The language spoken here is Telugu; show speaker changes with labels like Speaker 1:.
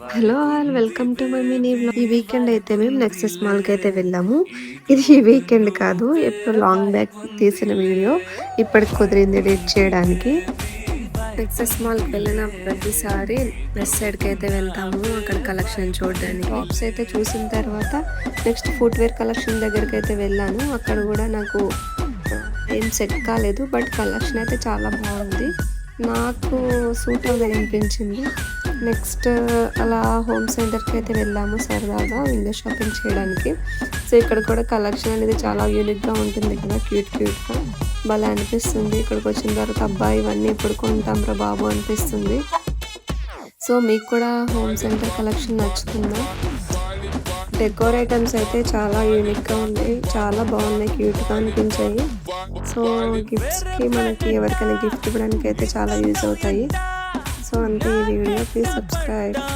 Speaker 1: Hello all welcome to my mini vlog. ఈ వీకెండ్ అయితే మేము నెక్సెస్ మాల్కి అయితే వెళ్ళాము. ఇది ఈ వీకెండ్ కాదు, ఎప్పుడు లాంగ్ బ్యాక్ తీసిన వీడియో. ఇప్పటికి కుదిరింది ఎడిట్ చేయడానికి. నెక్సెస్ మాల్కి వెళ్ళిన ప్రతిసారి వెస్ట్ సైడ్కి అయితే వెళ్తాము, అక్కడ కలెక్షన్ చూడడానికి. టాప్స్ అయితే చూసిన తర్వాత నెక్స్ట్ ఫుట్వేర్ కలెక్షన్ దగ్గరికి అయితే వెళ్ళాను. అక్కడ కూడా నాకు ఏం సెట్ కాలేదు, బట్ కలెక్షన్ అయితే చాలా బాగుంది, నాకు సూట్ అవ్వదని అనిపించింది. నెక్స్ట్ అలా హోమ్ సెంటర్కి అయితే వెళ్ళాము సరదాగా విండో షాపింగ్ చేయడానికి. సో ఇక్కడ కూడా కలెక్షన్ అనేది చాలా యూనిక్గా ఉంటుంది కదా, క్యూట్గా భలే అనిపిస్తుంది. ఇక్కడికి వచ్చిన తర్వాత అబ్బాయి ఇవన్నీ ఎప్పుడు కొంటాం రా బాబు అనిపిస్తుంది. సో మీకు కూడా హోమ్ సెంటర్ కలెక్షన్ నచ్చుతుందా? డెకోర్ ఐటమ్స్ అయితే చాలా యూనిక్గా ఉన్నాయి, చాలా బాగున్నాయి, క్యూట్గా అనిపించాయి. సో గిఫ్ట్స్కి మనకి ఎవరికైనా గిఫ్ట్ ఇవ్వడానికి అయితే చాలా యూజ్ అవుతాయి. సో అంతే ఈ వీడియో. Please subscribe.